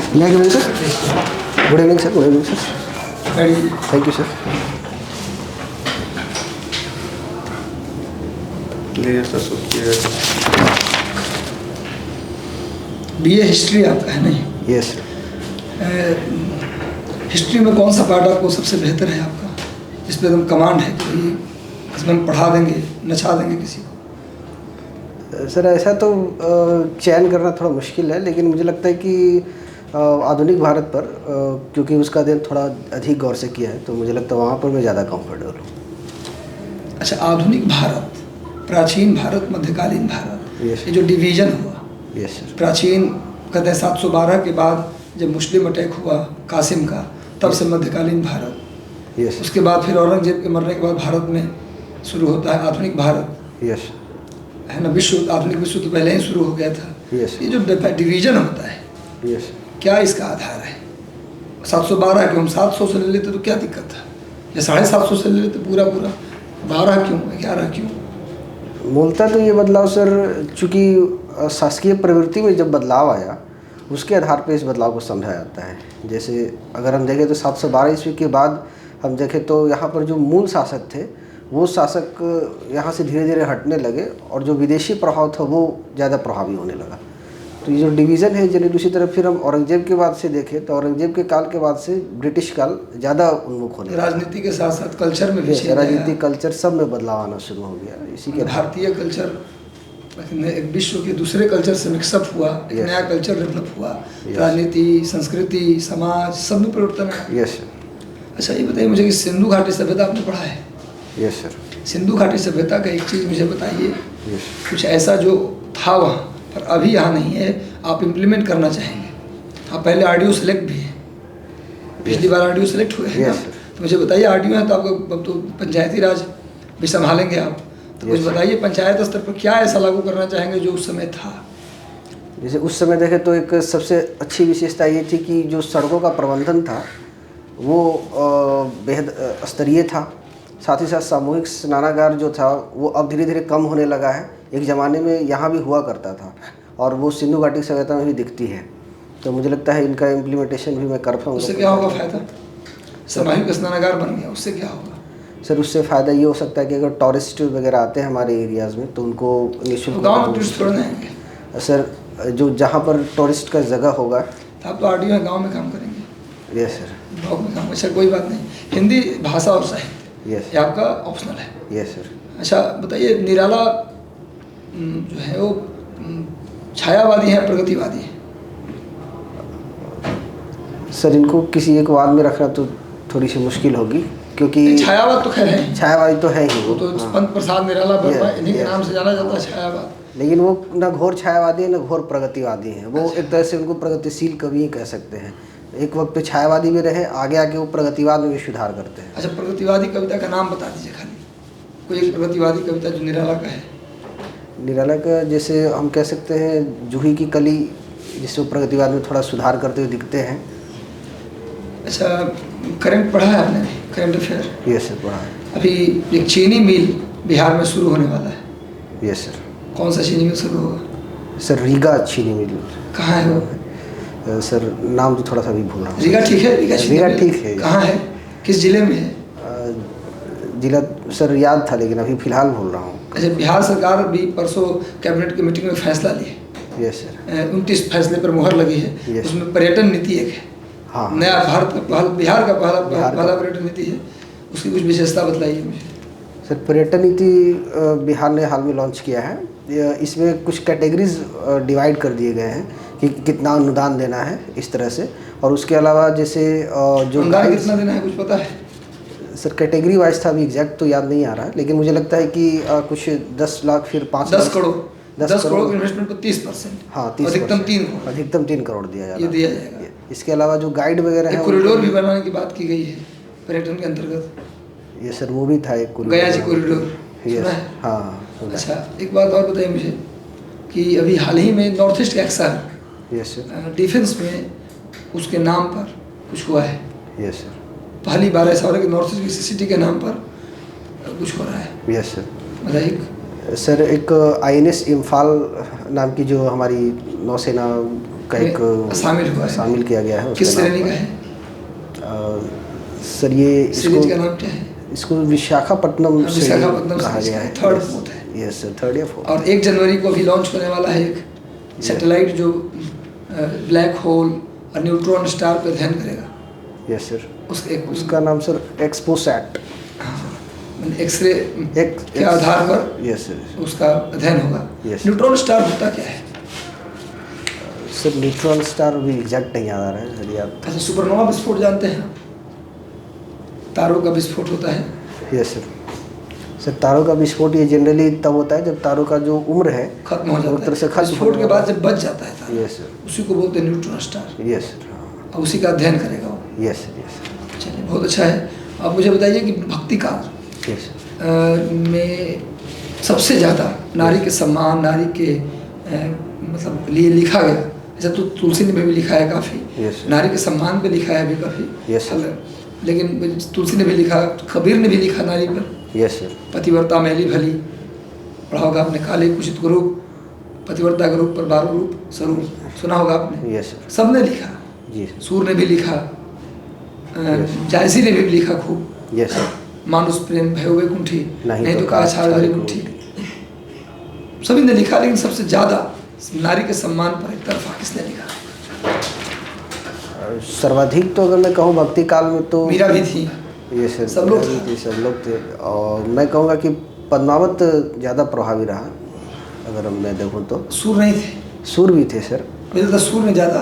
Good evening sir. Good evening sir. Good evening sir. Thank you sir. BA history आपका है नहीं? Yes sir. History में कौन सा पार्ट आपको सबसे बेहतर है आपका, जिस पे एकदम कमांड है कि इसमें हम पढ़ा देंगे, नचा देंगे किसी को? सर ऐसा तो चयन करना थोड़ा मुश्किल है, लेकिन मुझे लगता है कि आधुनिक भारत पर क्योंकि उसका अध्ययन थोड़ा अधिक गौर से किया है, तो मुझे लगता है वहाँ पर मैं ज़्यादा कंफर्टेबल हूँ. अच्छा, आधुनिक भारत, प्राचीन भारत, मध्यकालीन भारत, ये जो डिवीज़न हुआ. Yes sir. प्राचीन कहते हैं 712 के बाद जब मुस्लिम अटैक हुआ कासिम का, तब से मध्यकालीन भारत. यस. उसके बाद फिर औरंगजेब के मरने के बाद भारत में शुरू होता है आधुनिक भारत. यस है ना. विश्व, आधुनिक विश्व तो पहले ही शुरू हो गया था. यस. ये जो डिवीज़न होता है, यस, क्या इसका आधार है? 712 क्यों, हम 700 से ले लेते तो क्या दिक्कत था, या 750 से ले लेते पूरा पूरा, 12 क्यों, 11 क्यों? मूलतः तो ये बदलाव सर, चूँकि शासकीय प्रवृत्ति में जब बदलाव आया, उसके आधार पर इस बदलाव को समझा जाता है. जैसे अगर हम देखें तो 712 ईस्वी के बाद हम देखें तो यहाँ पर जो मूल शासक थे, वो शासक यहाँ से धीरे धीरे हटने लगे और जो विदेशी प्रभाव था वो ज़्यादा प्रभावी होने लगा. तो ये जो डिवीज़न है, जैसे दूसरी तरफ फिर हम औरंगजेब के बाद से देखें तो औरंगजेब के काल के बाद से ब्रिटिश काल ज़्यादा उन्मुख होने लगा. राजनीति के साथ साथ कल्चर में भी चेंज आया. राजनीति, कल्चर सब में बदलाव आना शुरू हो गया. इसी के भारतीय कल्चर एक विश्व के दूसरे कल्चर से मिक्सअप हुआ, एक नया कल्चर डेवलप हुआ. राजनीति, संस्कृति, समाज, सब में परिवर्तन आया. यस. अच्छा, ये बताइए मुझे कि सिंधु घाटी सभ्यता आपने पढ़ा है? Yes sir. सिंधु घाटी सभ्यता का एक चीज़ मुझे बताइए. यस. कुछ ऐसा जो था वहाँ पर अभी यहाँ नहीं है, आप इम्प्लीमेंट करना चाहेंगे. आप पहले आरडीओ सेलेक्ट भी हैं, पिछली बार आरडीओ सेलेक्ट हुए हैं ना, तो मुझे बताइए आरडीओ है तो आपको अब तो पंचायती राज भी संभालेंगे आप, तो कुछ बताइए पंचायत स्तर पर क्या ऐसा लागू करना चाहेंगे जो उस समय था? जैसे उस समय देखें तो एक सबसे अच्छी विशेषता ये थी कि जो सड़कों का प्रबंधन था वो बेहद स्तरीय था. साथ ही साथ सामूहिक स्नानागार जो था वो अब धीरे धीरे कम होने लगा है. एक ज़माने में यहाँ भी हुआ करता था और वो सिंधु घाटी सभ्यता में भी दिखती है. तो मुझे लगता है इनका इम्प्लीमेंटेशन भी मैं कर पाऊँगा. उससे क्या होगा फ़ायदा? सामूहिक स्नानागार बन गया, उससे क्या होगा? सर उससे फ़ायदा ये हो सकता है कि अगर टूरिस्ट वगैरह आते हैं हमारे एरियाज़ में तो उनको निःशुल्क. तो गाँव में टूरिस्ट थोड़ा आएंगे सर, जो जहाँ पर टूरिस्ट का जगह होगा. तो आप तो आरडीओ है, गाँव में काम करेंगे? Yes sir. गाँव में काम. अच्छा, कोई बात नहीं. हिंदी भाषा और साहित्य यस. ये आपका ऑप्शनल है? Yes sir. अच्छा बताइए, निराला जो है वो छायावादी है, प्रगतिवादी है? सर इनको किसी एक वाद में रखना तो थोड़ी सी मुश्किल होगी, क्योंकि छायावाद तो खैर है, छायावादी तो है ही वो. तो पंत प्रसाद निराला वर्मा इन्हीं के नाम से जाना जाता है छायावाद. लेकिन वो ना घोर छायावादी है ना घोर प्रगतिवादी हैं. वो एक तरह से उनको प्रगतिशील कवि ही कह सकते हैं. एक वक्त पे छायावादी भी रहे, आगे आके वो प्रगतिवाद में भी सुधार करते हैं. अच्छा, प्रगतिवादी कविता का नाम बता दीजिए खाली, कोई एक प्रगतिवादी कविता जो निराला का है. निराला का जैसे हम कह सकते हैं जूही की कली, जिससे वो प्रगतिवाद में थोड़ा सुधार करते हुए दिखते हैं. अच्छा, करंट पढ़ा है आपने? Current affair? यस सर, पढ़ा है. अभी एक चीनी मिल बिहार में शुरू होने वाला है. Yes sir. कौन सा चीनी मिल शुरू होगा? सर रीगा चीनी मिल. कहाँ है वो? सर नाम तो थोड़ा सा भी भूल रहा हूँ. रीगा ठीक है? रीगा ठीक है. कहाँ है, किस जिले में है? जिला सर याद था लेकिन अभी फ़िलहाल भूल रहा हूँ. अच्छा, बिहार सरकार भी परसों कैबिनेट की मीटिंग में फैसला लिए. Yes sir. 29 फैसले पर मुहर लगी है. उसमें पर्यटन नीति एक है. हाँ, नया भारत का पहला, बिहार का पहला पर्यटन नीति है. उसकी कुछ विशेषता बताइए मुझे. सर पर्यटन नीति बिहार ने हाल में लॉन्च किया है. इसमें कुछ कैटेगरीज डिवाइड कर दिए गए हैं कि कितना अनुदान देना है इस तरह से. और उसके अलावा जैसे जो अनुदान कितना देना है कुछ पता है? सर कैटेगरी वाइज था, अभी एग्जैक्ट तो याद नहीं आ रहा है, लेकिन मुझे लगता है कि कुछ 10 लाख फिर 5 10 करोड़ 10 करोड़ इन्वेस्टमेंट पर 30%. हाँ 30%. अधिकतम 3 करोड़ दिया ये दिया जाएगा. इसके अलावा जो गाइड वगैरह है, कॉरिडोर भी बनाने की बात की गई है पर्यटन के अंतर्गत. ये सर वो भी था एक गया जी कॉरिडोर. हाँ. अच्छा, एक बात और बताइए मुझे कि अभी हाल ही में नॉर्थ ईस्ट का एक्शन, यस सर, डिफेंस में उसके नाम पर कुछ हुआ है. Yes sir. पहली बार ऐसा हो रहा है कि नॉर्थ ईस्ट की सिटी के नाम पर कुछ हो रहा है. Yes sir. बताइए सर. एक INS इम्फाल नाम की जो हमारी नौसेना का एक शामिल किया गया है। किस श्रेणी का है सर? ये सीरीज का नाम क्या है? इसको विशाखापट्टनम कहा गया है। थर्ड फोर्थ है। यस सर, थर्ड या फोर्थ। और 1 जनवरी को अभी लॉन्च होने वाला है एक सैटेलाइट जो ब्लैक होल और न्यूट्रॉन स्टार पर अध्ययन करेगा। Yes sir. उसका नाम सर एक्सपोसैट। एक्सरे के आधार पर यस सर उसका अध्ययन होगा। Yes. न्यूट्रॉन स्टार होता क्या है सर? न्यूट्रॉन स्टार भी एग्जैक्ट नहीं याद आ रहा है सर याद। अच्छा, सुपरनोवा विस्फोट जानते हैं? तारों का विस्फोट होता है। Yes sir. सर तारों का विस्फोट ये जनरली तब होता है जब तारों का जो उम्र है खत्म हो जाता है। विस्फोट के बाद जब बच जाता है तारा, यस सर, उसी को बोलते हैं न्यूट्रॉन स्टार। Yes sir. और उसी का अध्ययन करेगा वो। Yes sir, yes sir. चलिए, बहुत अच्छा है। आप मुझे बताइए कि भक्ति काल यस में सबसे ज़्यादा नारी के सम्मान, नारी के मतलब लिए लिखा गया। ऐसा तो तुलसी ने भी लिखा है काफ़ी, Yes, नारी के सम्मान पे लिखा है भी काफ़ी। Yes, sir. लेकिन तुलसी ने भी लिखा, कबीर ने भी लिखा नारी पर। Yes sir. पतिव्रता मैली भली, पढ़ा होगा आपने। काले कुचित रूप, पतिव्रता के रूप पर 12 रूप स्वरूप, सुना होगा आपने। Yes sir. सब ने लिखा। जी सूर ने भी लिखा, जायसी ने भी लिखा खूब। Yes sir. मानुष प्रेम भयो वैकुंठी, नहीं तो काश हार भरी मुट्ठी। मुट्ठी। सभी ने लिखा, लेकिन सबसे ज़्यादा नारी के सम्मान पर एक तरफा किसने लिखा? सर्वाधिक तो अगर मैं कहूँ भक्ति काल में तो मीरा भी थी। ये सर, सब लोग थे, सब लोग थे। और मैं कहूँगा कि पद्मावत ज़्यादा प्रभावी रहा अगर मैं देखूँ तो। सूर नहीं थे? सूर भी थे सर। मुझे तो सूर ने ज़्यादा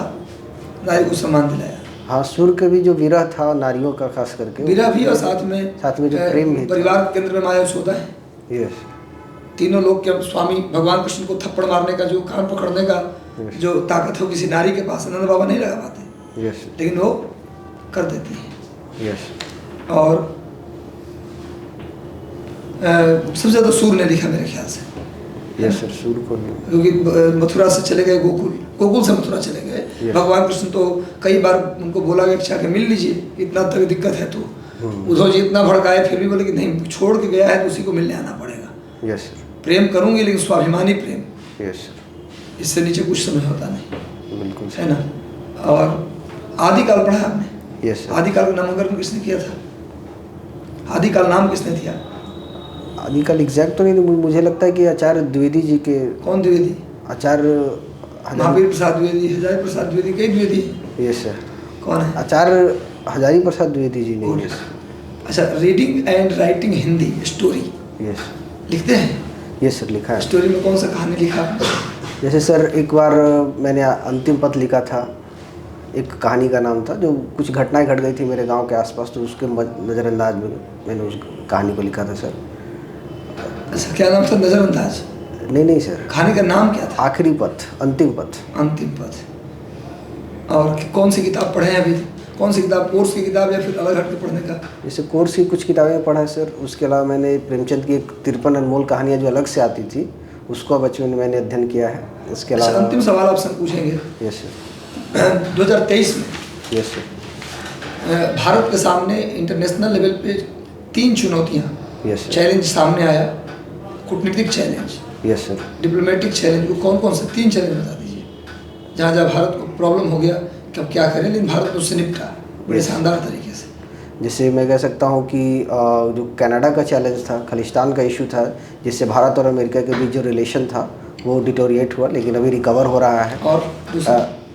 नारी को सम्मान दिलाया। हाँ, सूर के भी जो विरह था नारियों का खास करके, विरह भी और साथ में जो प्रेम भी परिवार के केंद्र में माया होता है। यस। तीनों लोग के स्वामी भगवान कृष्ण को थप्पड़ मारने का, जो कान पकड़ने का जो ताकत हो किसी नारी के पास, नंद बाबा नहीं लगा पाते। यस। लेकिन वो कर देती हैं। यस। और सबसे ज़्यादा सूर ने लिखा मेरे ख्याल से। यस सर, सूर को क्योंकि मथुरा से चले गए गोकुल से मथुरा चले गए। भगवान कृष्ण तो कई बार उनको बोला गया कि आके मिल लीजिए, इतना तक दिक्कत है तो। उद्धव जी इतना भड़काए, फिर भी बोले कि नहीं, छोड़ के गया है तो उसी को मिलने आना पड़ेगा। Yes sir. प्रेम करूंगी लेकिन स्वाभिमानी प्रेम। Yes sir. इससे नीचे कुछ समय होता नहीं, बिल्कुल है ना। और आदिकाल पढ़ा आपने? Yes sir. आदिकाल का नामांकन किसने किया था? आदिकाल नाम किसने दिया? आदिकाल एग्जैक्ट तो नहीं, मुझे लगता है कि आचार्य द्विवेदी जी के। कौन द्विवेदी? आचार्य महावीर प्रसाद द्विवेदी, हजारी प्रसाद द्विवेदी, कई द्विवेदी। Yes sir. कौन है? आचार्य हजारी प्रसाद द्विवेदी जी ने। अच्छा, reading and writing Hindi story yes लिखते हैं? यस सर, लिखा है। स्टोरी में कौन सा कहानी लिखा? जैसे सर एक बार मैंने अंतिम पथ लिखा था, एक कहानी का नाम था, जो कुछ घटनाएं घट गई थी मेरे गांव के आसपास, तो उसके नज़रअंदाज में मैंने उस कहानी को लिखा था सर। अच्छा, क्या नाम था? नज़रअंदाज? नहीं सर। कहानी का नाम क्या था? आखिरी पथ, अंतिम पथ। अंतिम पथ। और कौन सी किताब पढ़े हैं अभी? कौन सी किताब? कोर्स की किताब या फिर अलग हट के पढ़ने का? जैसे कोर्स की कुछ किताबें पढ़ा है सर, उसके अलावा मैंने प्रेमचंद की एक 53 अनमोल कहानियाँ जो अलग से आती थी, उसको बचपन में मैंने अध्ययन किया है। इसके अलावा अंतिम सवाल आपसे पूछेंगे। Yes sir. 2023 में यस सर। भारत के सामने इंटरनेशनल लेवल पे 3 चुनौतियाँ, यस चैलेंज सामने आया। कूटनीतिक challenge, yes sir, diplomatic challenge. वो कौन कौन से 3 चैलेंज बता दीजिए, जहाँ जहाँ भारत को प्रॉब्लम हो गया कि अब क्या करें, लेकिन भारत उससे निपटा बड़े शानदार तरीके से। जैसे मैं कह सकता हूँ कि जो कनाडा का चैलेंज था, खालिस्तान का इशू था, जिससे भारत और अमेरिका के बीच जो रिलेशन था वो डिटोरिएट हुआ, लेकिन अभी रिकवर हो रहा है। और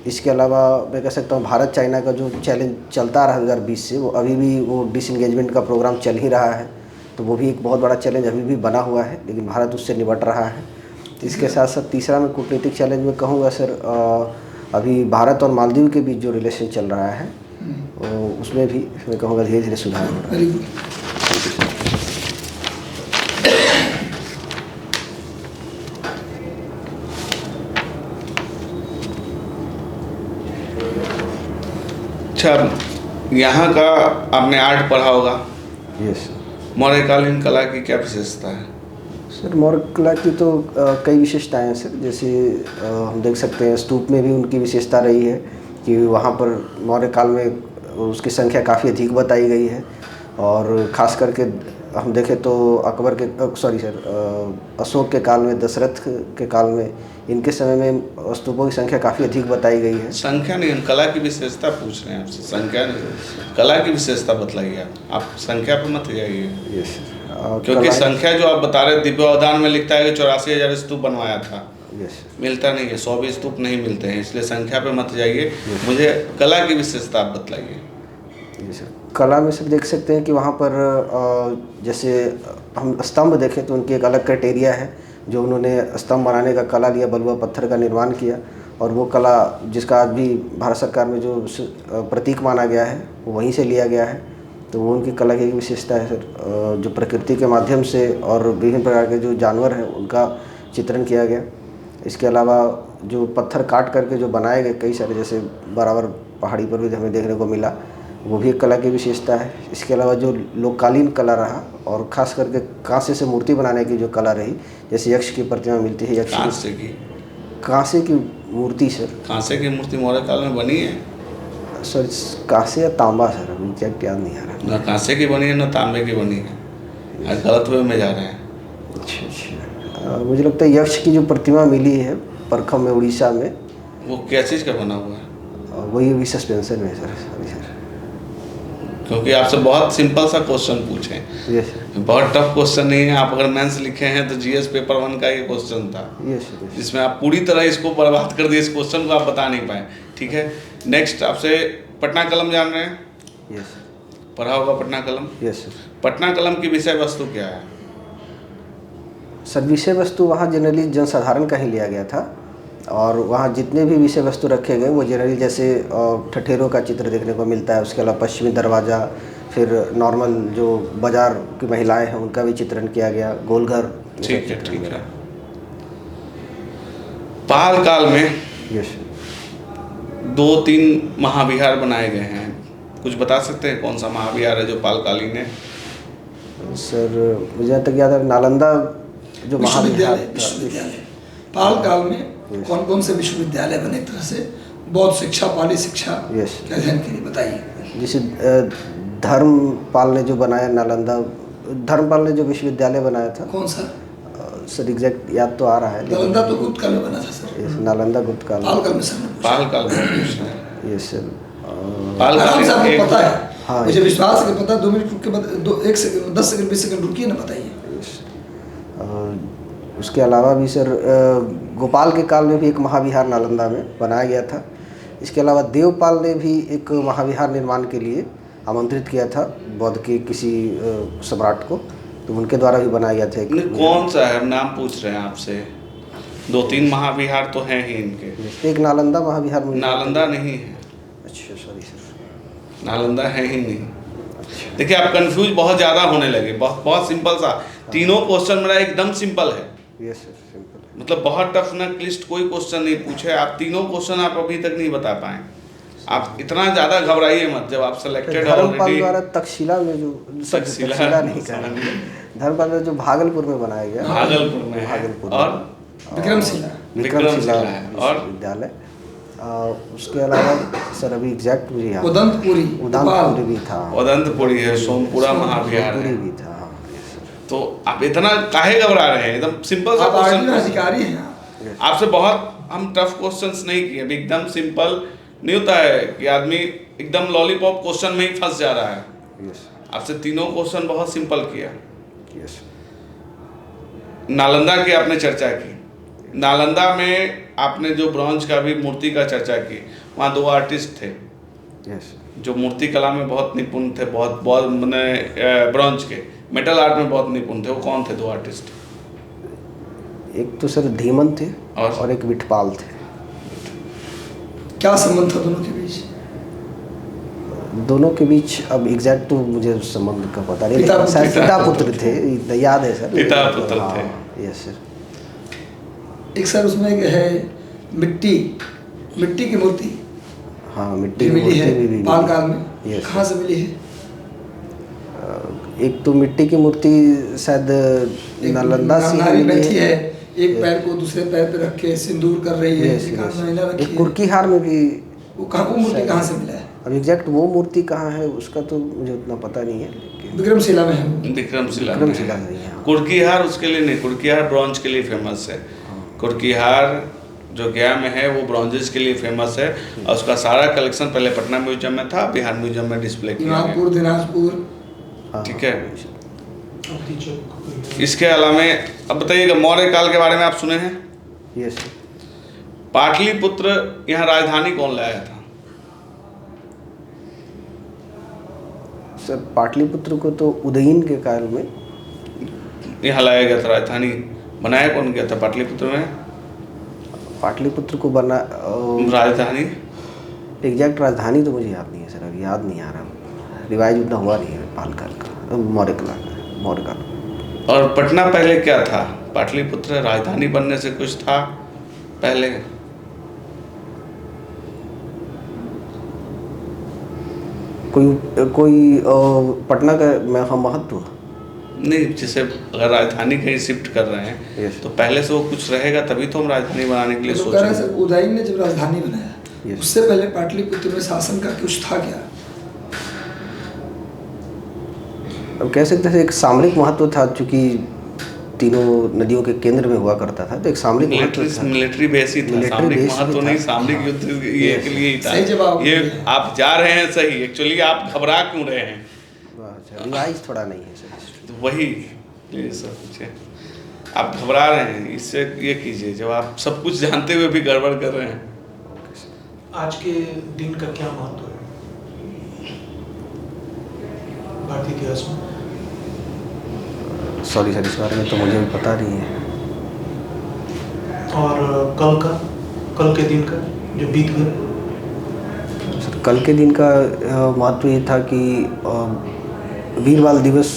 इसके अलावा मैं कह सकता हूँ भारत चाइना का जो चैलेंज चलता रहा 2020 से, वो अभी भी वो डिसएंगेजमेंट का प्रोग्राम चल ही रहा है, तो वो भी एक बहुत बड़ा चैलेंज अभी भी बना हुआ है, लेकिन भारत उससे निपट रहा है। इसके साथ साथ तीसरा मैं कूटनीतिक चैलेंज में कहूँगा सर, अभी भारत और मालदीव के बीच जो रिलेशन चल रहा है, उसमें भी मैं कहूँगा धीरे धीरे सुधार हो रहा है। अच्छा, यहाँ का आपने आर्ट पढ़ा होगा? यस। मौर्यकालीन कला की क्या विशेषता है? सर मौर्य कला की तो कई विशेषताएं हैं सर। जैसे हम देख सकते हैं स्तूप में भी उनकी विशेषता रही है कि वहाँ पर मौर्य काल में उसकी संख्या काफ़ी अधिक बताई गई है। और ख़ास करके हम देखें तो अकबर के अशोक के काल में, दशरथ के काल में, इनके समय में स्तूपों की संख्या काफ़ी अधिक बताई गई है। संख्या नहीं, हम कला की विशेषता पूछ रहे हैं आपसे, संख्या नहीं, कला की विशेषता बताइए। आप संख्या पर मत जाइए। यस, क्योंकि संख्या जो आप बता रहे, दिव्यावधान में लिखता है कि 84,000 स्तूप बनवाया था। यस, मिलता नहीं है, 100 भी स्तूप नहीं मिलते हैं, इसलिए संख्या पे मत जाइए। मुझे कला की विशेषता आप बतलाइए। जी सर, कला में सर देख सकते हैं कि वहाँ पर जैसे हम स्तंभ देखें तो उनकी एक अलग क्राइटेरिया है, जो उन्होंने स्तंभ बनाने का कला लिया, बलुआ पत्थर का निर्माण किया, और वो कला जिसका आज भी भारत सरकार में जो प्रतीक माना गया है वो वहीं से लिया गया है। तो वो उनकी कला की एक विशेषता है सर, जो प्रकृति के माध्यम से और विभिन्न प्रकार के जो जानवर हैं उनका चित्रण किया गया। इसके अलावा जो पत्थर काट करके जो बनाए गए कई सारे, जैसे बराबर पहाड़ी पर भी हमें देखने को मिला, वो भी एक कला की विशेषता है। इसके अलावा जो लोककालीन कला रहा, और ख़ास करके कांसे से मूर्ति बनाने की जो कला रही, जैसे यक्ष की प्रतिमा मिलती है, यक्ष कांसे की मूर्ति सर। कांसे की मूर्ति मौर्य काल में बनी है सर? कांसे या तांबा सर, अभी एग्जैक्ट याद नहीं आ रहा। ना कांसे की बनी है ना तांबे की बनी है, आज गलत वे में जा रहे हैं। अच्छा, मुझे लगता है यक्ष की जो प्रतिमा मिली है परखम में, उड़ीसा में, वो क्या चीज़ का बना हुआ है? वही अभी सस्पेंशन में है सर। सॉरी सर, क्योंकि आपसे बहुत सिंपल सा क्वेश्चन पूछे, यस सर, बहुत टफ क्वेश्चन नहीं है। आप अगर मेंस लिखे हैं तो जीएस पेपर 1 का ये क्वेश्चन था, यस सर, जिसमें आप पूरी तरह इसको बर्बाद कर दिए, इस क्वेश्चन को आप बता नहीं पाए। ठीक है, नेक्स्ट आपसे पटना कलम जान रहे हैं? यस सर, पढ़ा होगा पटना कलम। Yes sir. पटना कलम की विषय वस्तु क्या है? सर विषय वस्तु वहाँ जनरली जनसाधारण का ही लिया गया था, और वहाँ जितने भी विषय वस्तु रखे गए वो जनरली जैसे ठठेरों का चित्र देखने को मिलता है, उसके अलावा पश्चिमी दरवाज़ा, फिर नॉर्मल जो बाजार की महिलाएं हैं उनका भी चित्रण किया गया, गोलघर। ठीक है, ठीक है। पाल काल में यस 2-3 महाविहार बनाए गए हैं, कुछ बता सकते हैं कौन सा महाविहार है जो पालकालीन है? सर मुझे जहाँ तक याद है, नालंदा जो महाविहार था। विश्वविद्यालय पाल काल में कौन कौन से विश्वविद्यालय बने, एक तरह से बौद्ध शिक्षा, पाली शिक्षा के अध्ययन के लिए बताइए। जैसे धर्मपाल ने जो बनाया नालंदा, धर्मपाल ने जो विश्वविद्यालय बनाया था, कौन सा सर एग्जैक्ट याद तो आ रहा है, नालंदा तो गुप्त काल में बना था सर। नालंदा गुप्त काल पाल काल में सर, पाल काल में। यस सर, पाल आराम से काल आपको पता है। हाँ, मुझे विश्वास है कि पता। 2 मिनट के बाद 1 सेकंड 10 सेकंड 20 सेकंड रुकिए ना, बताइए। उसके अलावा भी सर गोपाल के काल में भी एक महाविहार नालंदा में बनाया गया था। इसके अलावा देवपाल ने भी एक महाविहार निर्माण के लिए आमंत्रित किया था बौद्ध के किसी सम्राट को, तो उनके द्वारा भी बनाया गया था। कौन सा है, नाम पूछ रहे हैं आपसे? 2-3 महाविहार तो हैं ही इनके। एक नालंदा महाविहार, नालंदा नहीं है। अच्छा सॉरी सर, नालंदा है ही नहीं। देखिए आप कंफ्यूज बहुत ज़्यादा होने लगे, बहुत सिंपल सा, तीनों क्वेश्चन मेरा एकदम सिंपल है। यस सर, सिंपल, मतलब बहुत टफ ना क्लिस्ट कोई क्वेश्चन नहीं पूछे, आप तीनों क्वेश्चन आप अभी तक नहीं बता पाए। आप इतना ज़्यादा घबराइए मत, जब आप सिलेक्टेड धर्मपाल द्वारा तक्षशिला में जो तक्षशिला नहीं कह रहे, धर्मपाल जो भागलपुर में बनाया गया, भागलपुर में, भागलपुर और विक्रमशिला और विश्वविद्यालय। उसके अलावा सर अभी एग्जैक्ट मुझे याद, उदंतपुरी भी था, उदंतपुरी है, सोमपुरा महाविहार है भी था। तो आप इतना काहे घबरा रहे हैं? एकदम सिंपल सा क्वेश्चन, अधिकारी हैं आपसे बहुत हम टफ क्वेश्चंस नहीं किए, अभी एकदम सिंपल। नहीं होता है कि आदमी एकदम लॉलीपॉप क्वेश्चन में ही फंस जा रहा है। आपसे तीनों क्वेश्चन बहुत सिंपल किया। नालंदा की आपने चर्चा की, नालंदा में आपने जो ब्रॉन्ज का भी मूर्ति का चर्चा की, वहाँ 2 आर्टिस्ट थे जो मूर्ति कला में बहुत निपुण थे, बहुत मैंने ब्रॉन्ज के मेटल आर्ट में बहुत निपुण थे। वो कौन थे 2 आर्टिस्ट? एक तो सर धीमन थे और एक विठपाल थे। क्या संबंध था दोनों के बीच? दोनों के बीच अब एग्जैक्ट तो मुझे संबंध का पता नहीं, लेकिन शायद पिता पुत्र थे, याद है सर, पिता पुत्र थे। Yes sir. एक सर उसमें है मिट्टी की मूर्ति, हाँ मिट्टी की मिली है भी पाल काल में, कहाँ से मिली है? एक तो मिट्टी की मूर्ति शायद नालंदा से बैठी है, एक पैर को दूसरे पैर पे रख के सिंदूर कर रही है, एक कुर्कीहार में भी। वो मूर्ति कहाँ से मिला है? अब एग्जैक्ट वो मूर्ति कहाँ है उसका तो मुझे उतना पता नहीं है, लेकिन विक्रमशिला में है वो। विक्रमशिला में विक्रमशिला है। में नहीं है। कुर्कीहार उसके लिए नहीं, कुर्कीहार ब्रॉन्ज के लिए फेमस है। कुर्कीहार जो गया में है वो ब्रॉन्जेस के लिए फेमस है, और उसका सारा कलेक्शन पहले पटना म्यूजियम में था, बिहार म्यूजियम में डिस्प्ले किया गया। इमामपुर, दिनाजपुर। हाँ, ठीक है। अवधि चौक। इसके अलावा अब बताइएगा, मौर्य काल के बारे में आप सुने हैं? यस पाटलिपुत्र यहाँ राजधानी कौन लाया था? सर, पाटलिपुत्र को तो उदयन के काल में यहाँ लाया गया था, राजधानी बनाया कौन गया था पाटलिपुत्र में? पाटलिपुत्र को बना राजधानी एग्जैक्ट राजधानी तो मुझे याद नहीं है सर, अभी याद नहीं आ रहा, रिवाइज उतना हुआ नहीं है पाल काल का, मौर्य काल। और पटना पहले क्या था? पाटलिपुत्र राजधानी बनने से कुछ था पहले? कोई पटना का महत्व नहीं, जैसे अगर राजधानी कहीं शिफ्ट कर रहे हैं Yes. तो पहले से वो कुछ रहेगा, तभी तो हम राजधानी बनाने के लिए तो कह रहे हैं सोचेंगे। सर, उदयन ने जब राजधानी बनाया, Yes. उससे पहले पाटलिपुत्र में शासन का कुछ था क्या? अब कह सकते हैं एक सामरिक महत्व था, चूँकि तीनों नदियों के केंद्र में हुआ करता था, तो एक सामरिक महत्व था। मिलिट्री बेस ही था, Military सामरिक base महत्व भी नहीं, था। सामरिक युद्ध ये के लिए ही था। सही जवाब। ये आप जा रहे हैं सही, एक्चुअली आप घबरा क्यों रहे हैं? अच्छा, रिवाइज थोड़ा नहीं है सर। तो वही ये सब कुछ है, आप घबरा रहे हैं, इससे ये कीजिए जब आप सब कुछ जानते हुए भी गड़बड़ कर रहे हैं। आज के दिन का क्या महत्व है भारतीय इतिहास में? सॉरी सर, इस बारे में तो मुझे भी पता नहीं है। और कल के दिन का जो बीत गया? सर, कल के दिन का महत्व ये था कि वीर बाल दिवस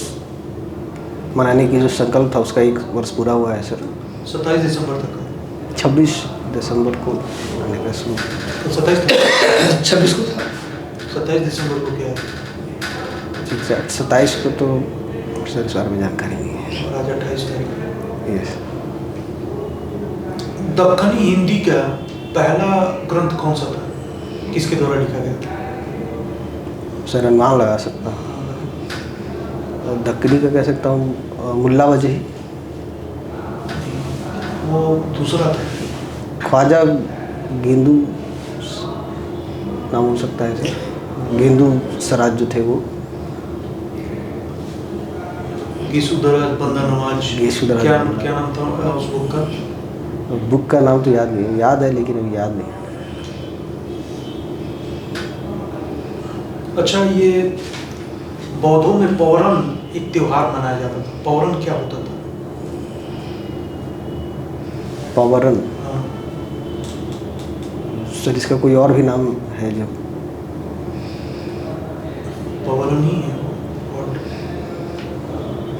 मनाने की जो संकल्प था उसका 1 वर्ष पूरा हुआ है सर। 27 दिसंबर तक। 26 दिसंबर को मनाने का शुरू। तो 27 26 को था। 27 दिसंबर को क्या है? ठीक है, 27 को तो सर इस बारे में जानकारी नहीं है। और आज 28 तारीख। यस। दक्कनी हिंदी का पहला ग्रंथ कौन सा था? किसके द्वारा लिखा गया था? सर, अनुमान लगा सकता हूँ, दक्कनी का कह सकता हूँ मुल्ला वजही, वो दूसरा था। ख्वाजा गेंदू नाम हो सकता है सर, गेंदू सराज जो थे वो। गीसुदराज बंदा नवाज। गीसुदराज क्या बंदा। क्या नाम था उस बुक का? बुक का नाम तो याद नहीं, याद है लेकिन अभी याद नहीं। अच्छा, ये बौद्धों में पौरन एक त्योहार मनाया जाता था। पौरन क्या होता था? पवरन हाँ। सर, इसका कोई और भी नाम है जो? पौरन ही है वो। और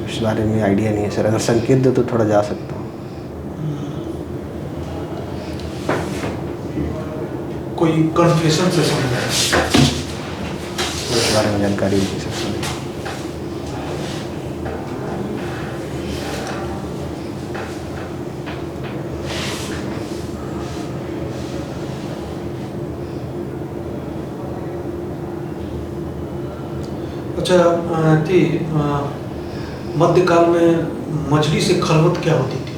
इस बारे में आइडिया नहीं है सर, अगर संकेत दो तो थोड़ा जा सकता हूँ। कोई कन्फेशन से समझा। इस बारे में जानकारी नहीं है सर। अच्छा, मध्यकाल में मछली से खलवत क्या होती थी?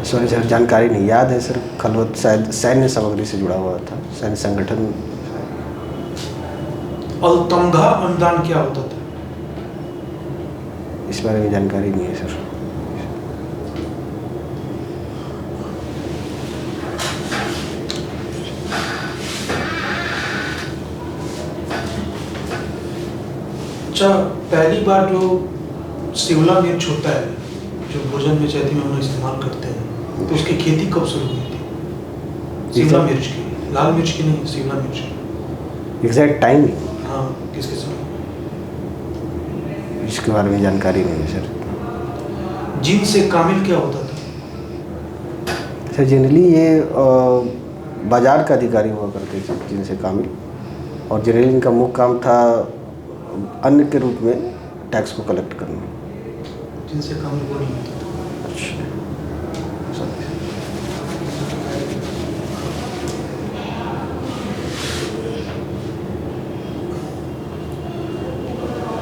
सॉरी सर, जानकारी नहीं, याद है सर, खलवत शायद सैन्य सामग्री से जुड़ा हुआ था, सैन्य संगठन। अलतंगा अनुदान क्या होता था? इस बारे में जानकारी नहीं है सर। अच्छा, पहली बार जो शिमला मिर्च होता है, जो भोजन में चैती में हम लोग इस्तेमाल करते हैं, तो उसकी खेती कब शुरू हुई थी? शिमला मिर्च की, लाल मिर्च की नहीं, शिमला मिर्च की। एग्जैक्ट टाइम हाँ, किसके समय? इसके बारे में जानकारी नहीं है सर। जिन से कामिल क्या होता था? सर, जनरली ये बाजार का अधिकारी हुआ करते थे जिनसे कामिल, और जनरली इनका मुख्य काम था अन्न के रूप में टैक्स को कलेक्ट करना। जिनसे कामिल वो नहीं होता था। अच्छा,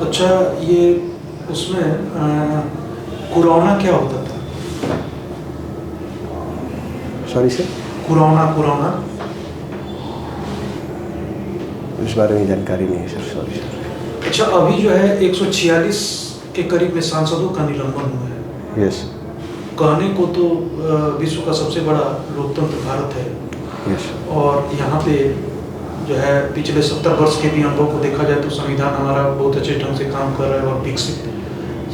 अच्छा, ये उसमें कुरौना क्या होता था? सॉरी सर, कुरौना इस बारे में जानकारी नहीं है सर, सॉरी सर। अच्छा, अभी जो है 146 के करीब में सांसदों का निलंबन हुआ है। यस कहने को तो विश्व का सबसे बड़ा लोकतंत्र भारत है, यस और यहाँ पे जो है पिछले 70 वर्ष के भी अनुभव को देखा जाए तो संविधान हमारा बहुत अच्छे ढंग से काम कर रहा है और विकसित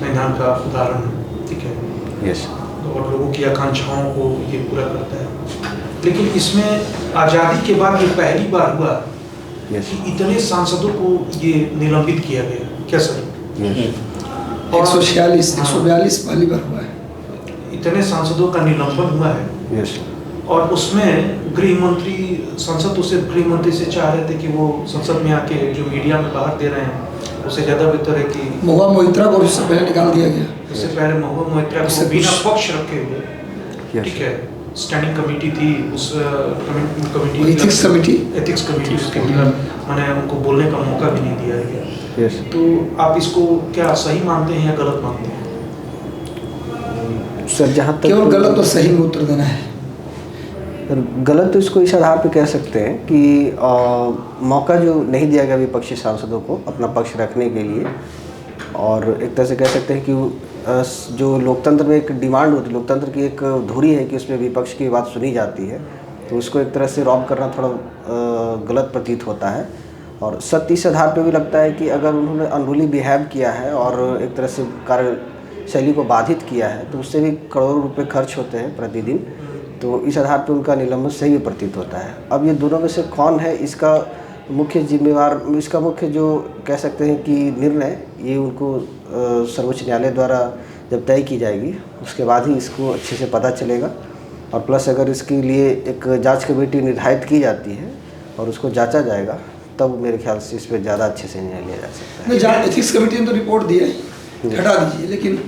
संविधान का उदाहरण है, ठीक है। यस और लोगों की आकांक्षाओं को ये पूरा करता है। लेकिन इसमें आज़ादी के बाद ये पहली बार हुआ यस कि इतने सांसदों को ये निलंबित किया गया, क्या सर? यस 146 142 पहली बार हुआ है। इतने सांसदों का निलंबन हुआ है, यस और उसमें गृह मंत्री, संसद तो सिर्फ गृह मंत्री से चाह रहे थे कि वो संसद में आके जो मीडिया में बाहर दे रहे हैं उससे ज़्यादा बेहतर है कि महुआ मोइत्रा को उससे पहले निकाल दिया गया। इससे पहले महुआ मोइत्रा उससे को बिना कुछ- पक्ष रखे हुए, Yes. ठीक है, स्टैंडिंग कमेटी थी, उस committee ethics committee ethics committee, उसके मैंने उनको बोलने का मौका भी नहीं दिया गया। यस तो आप इसको क्या सही मानते हैं या गलत मानते हैं? सर, जहाँ तक केवल गलत और सही में उत्तर देना है। सर, गलत तो इसको इस आधार पे कह सकते हैं कि मौका जो नहीं दिया गया विपक्षी सांसदों को अपना पक्ष रखने के लिए, और एक तरह से कह सकते हैं कि जो लोकतंत्र में एक डिमांड होती है, लोकतंत्र की एक धुरी है कि उसमें विपक्ष की बात सुनी जाती है, तो उसको एक तरह से रॉब करना थोड़ा गलत प्रतीत होता है। और सत्य इस आधार पे भी लगता है कि अगर उन्होंने अनरूली बिहेव किया है और एक तरह से कार्यशैली को बाधित किया है, तो उससे भी करोड़ों रुपए खर्च होते हैं प्रतिदिन, तो इस आधार पे उनका निलंबन सही भी प्रतीत होता है। अब ये दोनों में से कौन है इसका मुख्य जिम्मेवार, इसका मुख्य जो कह सकते हैं कि निर्णय, ये उनको सर्वोच्च न्यायालय द्वारा जब तय की जाएगी उसके बाद ही इसको अच्छे से पता चलेगा। और प्लस अगर इसके लिए एक जांच कमेटी निर्धारित की जाती है और उसको जांचा जाएगा, तब मेरे ख्याल से इस पर ज़्यादा अच्छे से निर्णय लिया जा सकता है। नहीं, जांच एथिक्स कमेटी ने तो रिपोर्ट दिया है, हटा दीजिए, लेकिन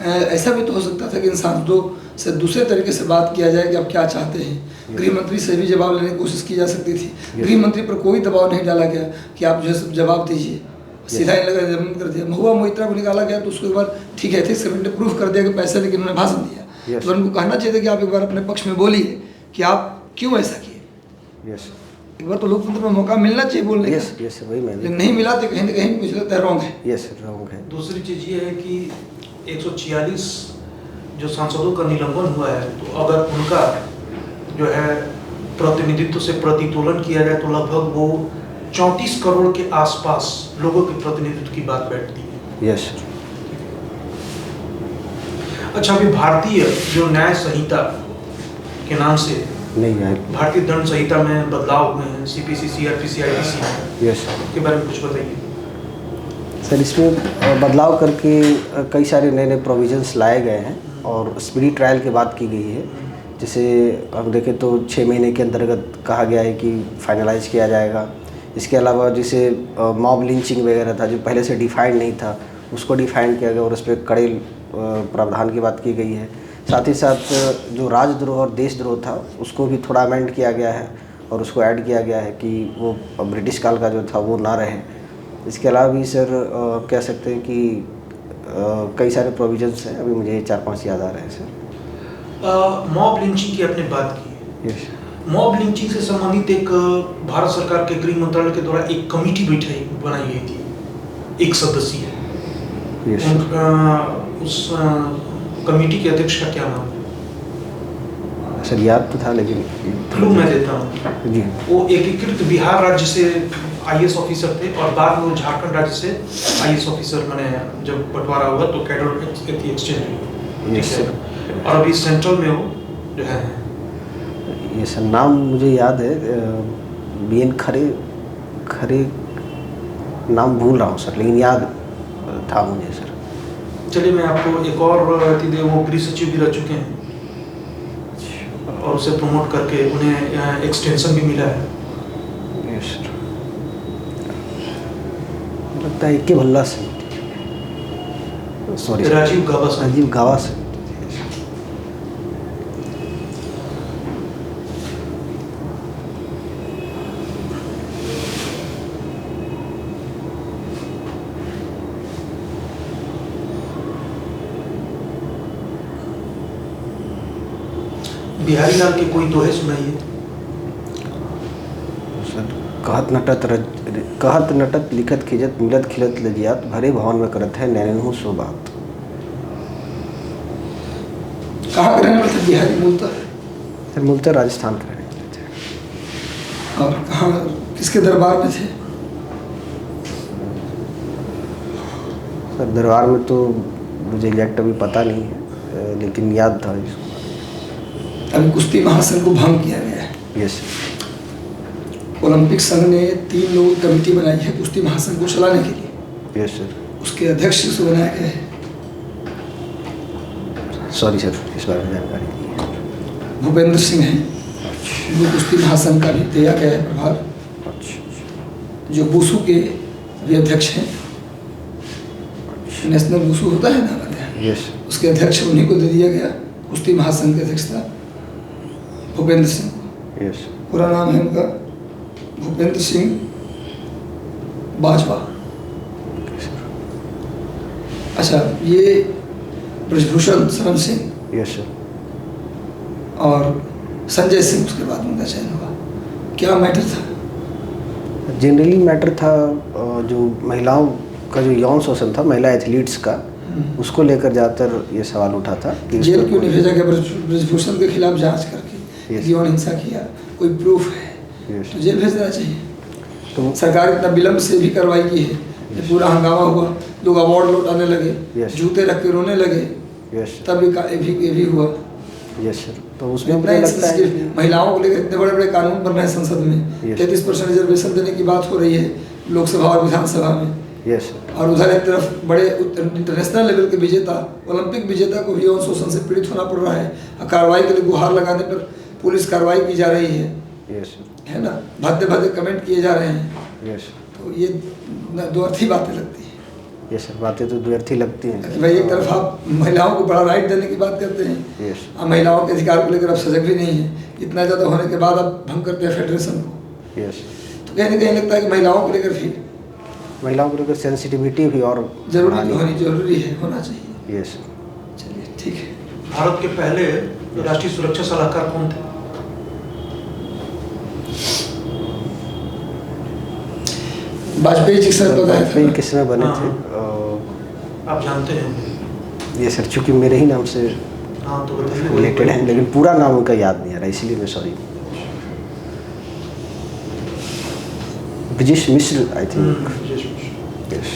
ऐसा भी तो हो सकता था कि इन सांसदों से दूसरे तरीके से बात किया जाए कि आप क्या चाहते हैं। गृह मंत्री से भी जवाब लेने की कोशिश की जा सकती थी। गृह मंत्री पर कोई दबाव नहीं डाला गया कि आप जो है जवाब दीजिए, सीधा ही लगा जमीन कर दिया। महुआ मोइत्रा को निकाला गया तो उसके बाद ठीक है, एथिक्स कमेटी ने प्रूफ कर दिया कि पैसे लेकिन उन्होंने भाषण दिया, तो उनको कहना चाहिए था कि आप एक बार अपने पक्ष में बोलिए कि आप क्यों ऐसा किए। यस एक बार तो लोकतंत्र में मौका मिलना चाहिए बोलने का। यस यस वही मैं, लेकिन नहीं मिला तो कहीं ना कहीं मुझे लगता है रॉन्ग है। यस रॉन्ग है। दूसरी चीज़ ये है कि 146 जो सांसदों का निलंबन हुआ है, तो अगर उनका जो है प्रतिनिधित्व से प्रतितोलन किया जाए तो लगभग वो 34 करोड़ के आसपास लोगों के प्रतिनिधित्व की बात बैठती है। यस अच्छा, अभी भारतीय जो न्याय संहिता के नाम से नहीं है। भारतीय दंड संहिता में बदलाव हुए हैं, सीपीसी, सीआरपीसी, आईपीसी में, यस के बारे में कुछ बताइए। सर, इसमें बदलाव करके कई सारे नए नए प्रोविजंस लाए गए हैं और स्पीडी ट्रायल की बात की गई है। जैसे हम देखें तो 6 महीने के अंतर्गत कहा गया है कि फाइनलाइज किया जाएगा। इसके अलावा जैसे मॉब लिंचिंग वगैरह था जो पहले से डिफाइंड नहीं था, उसको डिफाइन किया गया और उस पर कड़े प्रावधान की बात की गई है। साथ ही साथ जो राजद्रोह और देशद्रोह था उसको भी थोड़ा अमेंड किया गया है और उसको ऐड किया गया है कि वो ब्रिटिश काल का जो था वो ना रहे। इसके अलावा भी सर कह सकते हैं कि कई सारे प्रोविजंस हैं, अभी मुझे 4-5 याद आ रहे हैं सर। मॉब लिंचिंग की आपने बात की। यस मॉब लिंचिंग से संबंधित एक भारत सरकार के गृह मंत्रालय के द्वारा एक कमेटी बनाई गई थी, 1 सदस्यीय। यस उस कमेटी के अध्यक्ष का क्या नाम है? सर, याद तो था लेकिन क्लू मैं देता हूँ। जी वो एकीकृत बिहार राज्य से आईएएस ऑफिसर थे और बाद में वो झारखंड राज्य से आईएएस ऑफिसर मैंने जब बंटवारा हुआ तो कैडर एक्सचेंज हुई। Yes sir. और अभी सेंट्रल में वो जो है, ये सर नाम मुझे याद है, बीएन खरे नाम भूल रहा हूँ सर, लेकिन याद था मुझे सर। चलिए मैं आपको एक और दे, वो गृह सचिव भी रह चुके हैं और उसे प्रमोट करके उन्हें एक्सटेंशन भी मिला है। यस सर, लगता है के भल्ला से, सॉरी राजीव गाबा से। बिहारी लाल के कोई दोहे सुनाइए। सर कहत नटत लिखत खिजत मिलत खिलत लजियात भरे भवन में करत है नैनहु सो बात। कहाँ के रहने वाले थे बिहारी मूलतः? सर मूलतः राजस्थान के रहने वाले थे। और कहाँ किसके दरबार में थे? सर दरबार में तो मुझे एग्जैक्ट अभी पता नहीं है, लेकिन याद था इसको। अभी कुश्ती महासंघ को भंग किया गया है। यस ओलंपिक संघ ने 3 लोगों की कमेटी बनाई है कुश्ती महासंघ को चलाने के लिए। Yes sir. उसके अध्यक्ष से बनाया गया है। सॉरी सर, इस बारे में जानकारी नहीं है। भूपेंद्र सिंह हैं, जो कुश्ती महासंघ का भी दिया गया है प्रभार। जो वुशु के भी अध्यक्ष हैं। नेशनल वुशु होता है ना हमारे यहाँ, यस उसके अध्यक्ष उन्हीं को दे दिया गया कुश्ती महासंघ की अध्यक्षता भूपेंद्र सिंह को। यस पूरा नाम है उनका भूपेंद्र सिंह बाजवा। अच्छा, ये ब्रजभूषण शरण सिंह यस सर। और संजय सिंह उसके बाद उनका चयन हुआ। क्या मैटर था? जनरली मैटर था जो महिलाओं का जो यौन शोषण था महिला एथलीट्स का, उसको लेकर ज़्यादातर ये सवाल उठा था कि जेल क्यों नहीं भेजा गया ब्रजभूषण के खिलाफ जांच करके? यौन हिंसा किया, कोई प्रूफ है तो जेल भेज देना चाहिए। तो सरकार इतना विलम्ब से भी कार्रवाई की है, पूरा हंगामा हुआ, लोग अवार्ड लौटाने लगे, जूते रख के रोने लगे, यस तब ये भी हुआ। Yes sir. तो उसमें मुझे लगता है कि महिलाओं को लेकर इतने बड़े बड़े कानून बन रहे हैं संसद में, 33% रिजर्वेशन देने की बात हो रही है लोकसभा और विधानसभा में। यस और उधर एक तरफ बड़े इंटरनेशनल लेवल के विजेता, ओलंपिक विजेता को भी यौन शोषण से पीड़ित होना पड़ रहा है, और कार्रवाई के लिए गुहार लगाने पर पुलिस कार्रवाई की जा रही है। यस है ना, भद्दे भद्दे कमेंट किए जा रहे हैं। यस तो ये दो अर्थी बातें लगती हैं। ये सर बातें तो द्व्यर्थी लगती हैं कि भाई एक तरफ आप महिलाओं को बड़ा राइट देने की बात करते हैं, यस और महिलाओं के अधिकार को लेकर आप सजग भी नहीं है, इतना ज़्यादा होने के बाद आप भंग करते हैं फेडरेशन को। यस। तो कहीं ना कहीं लगता है कि महिलाओं को लेकर भी महिलाओं को लेकर सेंसिटिविटी भी और जरूरी है, होना चाहिए। यस। चलिए ठीक है। भारत के पहले राष्ट्रीय सुरक्षा सलाहकार कौन थे? वाजपेयी जी सर बताया वाजपेयी था। किस समय बने थे? आप जानते हैं? ये सर चूँकि मेरे ही नाम से हाँ तो बताइए। रिलेटेड है, लेकिन पूरा नाम उनका याद नहीं आ रहा, इसीलिए मैं sorry. Brijesh Mishra I think. Yes.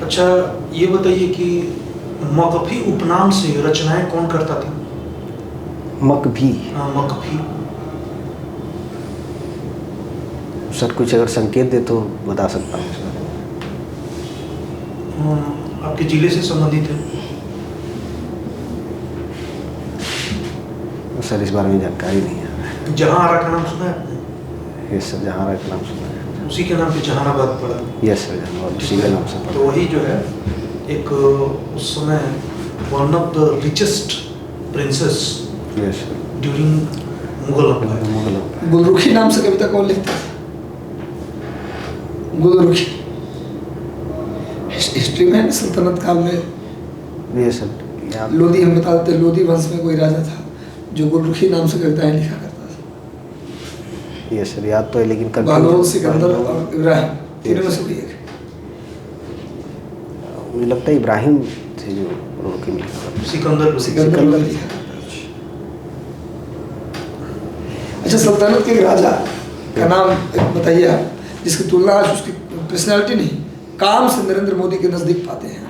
अच्छा, ये बताइए कि मगफी उपनाम से रचनाएं कौन करता था? मकभी? हाँ, मगफी। सर कुछ अगर संकेत दे तो बता सकता हूँ सर। आपके जिले से संबंधित है? सर इस बारे में जानकारी नहीं है। जहांआरा का नाम सुना है आपने? यस सर, जहांआरा का नाम सुना है। उसी के नाम पे जहानाबाद पड़ा। यस सर, जहांआरा उसी के नाम से पड़ा। तो वही जो है एक उस समय one of the richest princess yes during Mughal empire. Mughal. Gulrukhi नाम से कविता कौन लिखता था? गुलरुखी हिस्ट्री में सल्तनत काल में यस सर। लोधी, हम बता देते, लोधी वंश में कोई राजा था जो गुलरुखी नाम से कविताएं लिखा करता था। यस सर, याद तो है लेकिन बहलोल, सिकंदर और इब्राहिम, तीनों में से कोई एक है। मुझे लगता है इब्राहिम थे जो उनके लिखा। सिकंदर लिखा। अच्छा, सल्तनत के एक राजा का नाम बताइए आप, जिसकी तुलना आज उसकी पर्सनैलिटी नहीं, काम से नरेंद्र मोदी के नज़दीक पाते हैं।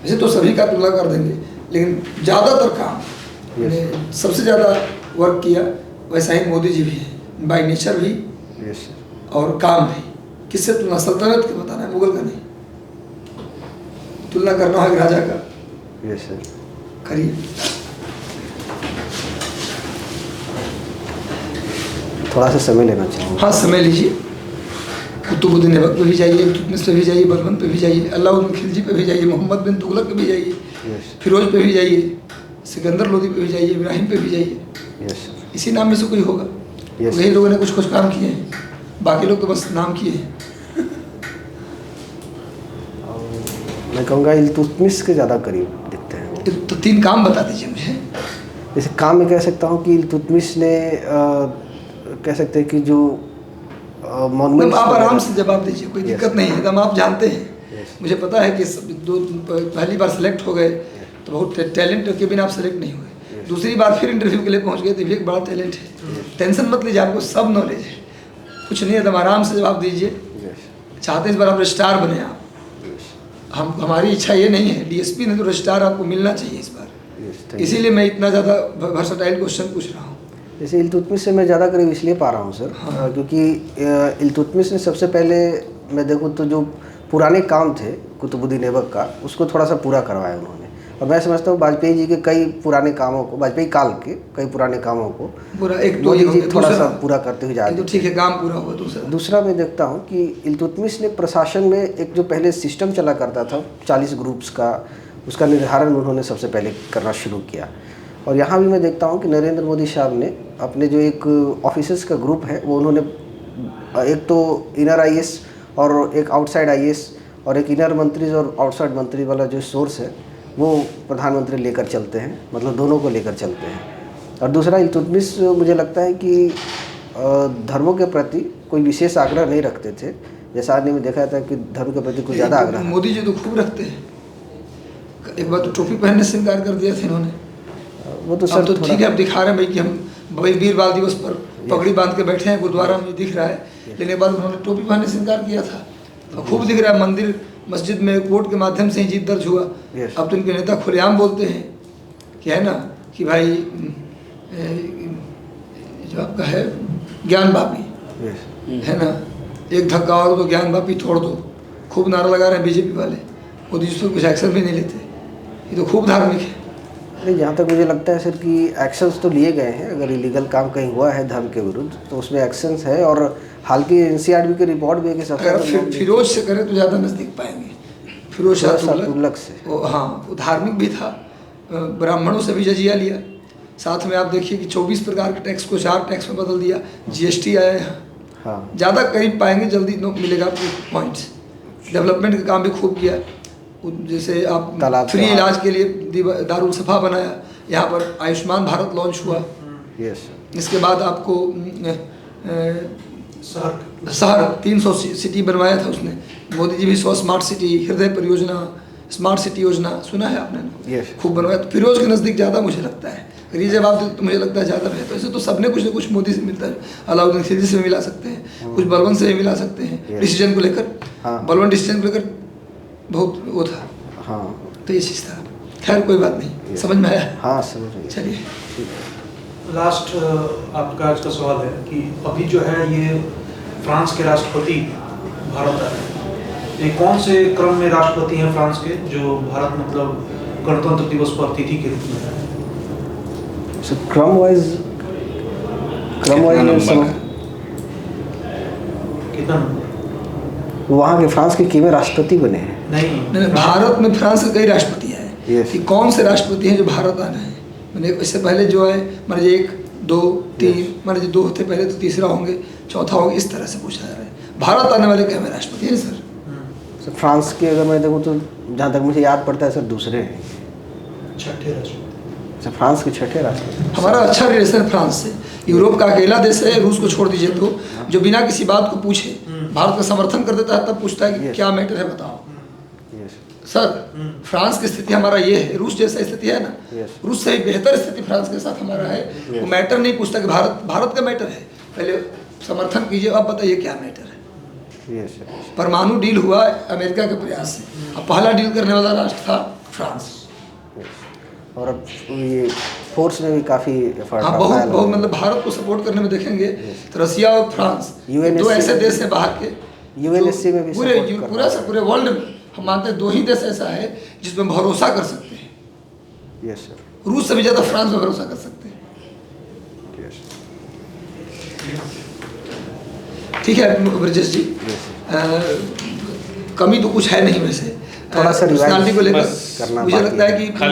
वैसे तो सभी का तुलना कर देंगे, लेकिन ज़्यादातर काम ने सबसे ज़्यादा वर्क किया, वैसा ही मोदी जी भी हैं, बाय नेचर भी और काम भी। किससे तुलना? सल्तनत के बताना है, मुगल का नहीं। तुलना करना है राजा का। Yes sir. करिए। थोड़ा सा समय लेना चाहूँगा। हाँ, समय लीजिए। कुतुबुद्दीन ऐबक पे भी जाइए, इल्तुतमिश पे भी जाइए, बलबन पे भी जाइए, अलाउद्दीन खिलजी पे भी जाइए, मोहम्मद बिन तुगलक पे भी जाइए, फिरोज पे भी जाइए, सिकंदर लोधी पे भी जाइए, इब्राहिम पे भी जाइए। यस। इसी नाम में से कोई होगा। यस। वही लोगों ने कुछ कुछ काम किए हैं, बाकी लोग तो बस नाम किए हैं। मैं कहूँगा इल्तुतमिश के ज़्यादा करीब दिखते हैं वो। तो 3 काम बता दीजिए मुझे। जैसे काम में कह सकता हूँ कि इल्तुतमिश ने कह सकते हैं कि जो मॉन्यूमेंट्स आप आराम से जवाब दीजिए, कोई दिक्कत नहीं है, एकदम आप जानते हैं। मुझे पता है कि पहली बार सेलेक्ट हो गए तो बहुत टैलेंट के बिना आप सेलेक्ट नहीं हुए, दूसरी बार फिर इंटरव्यू के लिए पहुंच गए तो भी एक बड़ा टैलेंट है। टेंशन मत लीजिए, आपको सब नॉलेज है, कुछ नहीं है, एकदम आराम से जवाब दीजिए। चाहते इस बार आप रजिस्ट्रार बने आप, हमारी इच्छा ये नहीं है, डीएसपी ने तो रजिस्ट्रार आपको मिलना चाहिए इस बार, इसीलिए मैं इतना ज़्यादा वर्सटाइल क्वेश्चन पूछ रहा हूँ। जैसे इल्तुतमिश से मैं ज़्यादा करीब इसलिए पा रहा हूँ सर, क्योंकि इल्तुतमिश ने सबसे पहले मैं देखूँ तो जो पुराने काम थे कुतुबुद्दीन ऐबक का, उसको थोड़ा सा पूरा करवाया उन्होंने। और मैं समझता हूँ वाजपेयी जी के कई पुराने कामों को, वाजपेयी काल के कई पुराने कामों को पूरा एक मोदी जी थोड़ा सा पूरा करते हुए जा रहे तो ठीक है, काम पूरा हुआ। दूसरा मैं देखता हूँ कि इल्तुतमिश ने प्रशासन में एक जो पहले सिस्टम चला करता था 40 ग्रुप्स का, उसका निर्धारण उन्होंने सबसे पहले करना शुरू किया। और यहाँ भी मैं देखता हूँ कि नरेंद्र मोदी साहब ने अपने जो एक ऑफिसर्स का ग्रुप है वो उन्होंने एक तो इनर आईएएस और एक आउटसाइड आईएएस और एक इनर मंत्री और आउटसाइड मंत्री वाला जो सोर्स है वो प्रधानमंत्री लेकर चलते हैं, मतलब दोनों को लेकर चलते हैं। और दूसरा इल्तुतमिश मुझे लगता है कि धर्मों के प्रति कोई विशेष आग्रह नहीं रखते थे, जैसा आदमी में देखा था कि धर्म के प्रति कुछ ज़्यादा आग्रह। मोदी जी तो खूब रखते हैं, एक बार तो टोपी पहनने से इनकार कर दिया था इन्होंने। वो तो सर तो ठीक है, अब दिखा रहे हैं भाई कि हम भाई वीर बाल दिवस पर पगड़ी बांध के बैठे हैं गुरुद्वारा में, दिख रहा है, लेकिन एक बार उन्होंने टोपी पहनने से इनकार किया था। तो खूब दिख रहा है, मंदिर मस्जिद में वोट के माध्यम से ही जीत दर्ज हुआ। अब तो इनके नेता खुलेआम बोलते हैं कि है ना कि भाई जो आपका है ज्ञान वापी है ना, एक धक्का और दो ज्ञान वापी तोड़ दो, खूब नारा लगा रहे हैं बीजेपी वाले। मोदी जी कुछ एक्शन भी नहीं लेते, ये तो खूब धार्मिक है। नहीं, जहाँ तक मुझे लगता है सर कि एक्शंस तो लिए गए हैं, अगर इलीगल काम कहीं हुआ है धर्म के विरुद्ध तो उसमें एक्शंस है। और हाल की एनसीआरबी की रिपोर्ट भी है कि सबसे फिरोज से करें तो ज़्यादा नज़दीक पाएंगे। फिरोज शाह तुगलक से हाँ, वो धार्मिक भी था, ब्राह्मणों से भी जजिया लिया, साथ में आप देखिए कि 24 प्रकार के टैक्स को 4 टैक्स में बदल दिया, जीएसटी आया है। हाँ, ज़्यादा करीब पाएंगे, जल्दी मिलेगा आपको पॉइंट्स। डेवलपमेंट का काम भी खूब किया, जैसे आप फ्री इलाज के लिए दारुल सफा बनाया, यहाँ पर आयुष्मान भारत लॉन्च हुआ। इसके बाद आपको शहर 300 सिटी बनवाया था उसने, मोदी जी भी 100 स्मार्ट सिटी, हृदय परियोजना, स्मार्ट सिटी योजना सुना है आपने, खूब बनवाया। तो फिरोज के नज़दीक ज़्यादा मुझे लगता है, ये जवाब तो मुझे लगता है ज़्यादा है। तो ऐसे तो सबने कुछ ना कुछ मोदी से मिलता है, अलाउद्दीन खिलजी से भी मिला सकते हैं, कुछ बलवंत से भी मिला सकते हैं, डिसीजन को लेकर। बलवंत डिसीजन को लेकर बहुत वो था। हाँ, तो ये चीज़ था। खैर कोई बात नहीं, समझ में आया। हाँ समझ। चलिए लास्ट आपका आज का सवाल है कि अभी जो है ये फ्रांस के राष्ट्रपति भारत आए, ये कौन से क्रम में राष्ट्रपति हैं फ्रांस के जो भारत मतलब गणतंत्र दिवस पर अतिथि के रूप में आए? क्रम वाइज कितना नंबर वहाँ के फ्रांस के कितने राष्ट्रपति बने हैं? नहीं, भारत में फ्रांस के कई राष्ट्रपति आए कि कौन से राष्ट्रपति हैं जो भारत आना है। मैंने इससे पहले जो है मान लीजिए 1 2 3 मान लीजिए 2 होते पहले, तो तीसरा होंगे, चौथा होंगे, इस तरह से पूछा जा रहा है। भारत आने वाले क्या राष्ट्रपति हैं सर? फ्रांस के अगर मैं देखूँ तो जहाँ तक मुझे याद पड़ता है सर दूसरे हैं, छठे राष्ट्रपति। फ्रांस के छठे राष्ट्रपति। हमारा अच्छा रिलेशन है फ्रांस से, यूरोप का अकेला देश है, रूस को छोड़ दीजिए तो, जो बिना किसी बात को पूछे भारत का समर्थन कर देता है, तब पूछता है कि क्या मैटर है बताओ। सर फ्रांस की स्थिति हमारा ये है, रूस जैसा स्थिति है ना, रूस से बेहतर स्थिति फ्रांस के साथ हमारा है। वो मैटर नहीं पूछता कि भारत का मैटर है, पहले समर्थन कीजिए, अब बताइए क्या मैटर है। परमाणु डील हुआ अमेरिका के प्रयास से, अब पहला डील करने वाला राष्ट्र था फ्रांस। और अब ये फोर्स में भी काफ़ी एफर्ट, हाँ बहुत मतलब भारत को सपोर्ट करने में देखेंगे तो रसिया और फ्रांस दो ऐसे देश हैं बाहर के, यूएनएससी में भी पूरे वर्ल्ड में हम मानते हैं 2 ही देश ऐसा है जिसमें भरोसा कर सकते हैं। Yes sir. रूस से भी ज़्यादा फ्रांस में भरोसा कर सकते हैं। ठीक है ब्रजेश जी, कमी तो कुछ है नहीं, वैसे थोड़ा सा पर्सनालिटी को लेकर मुझे लगता है कि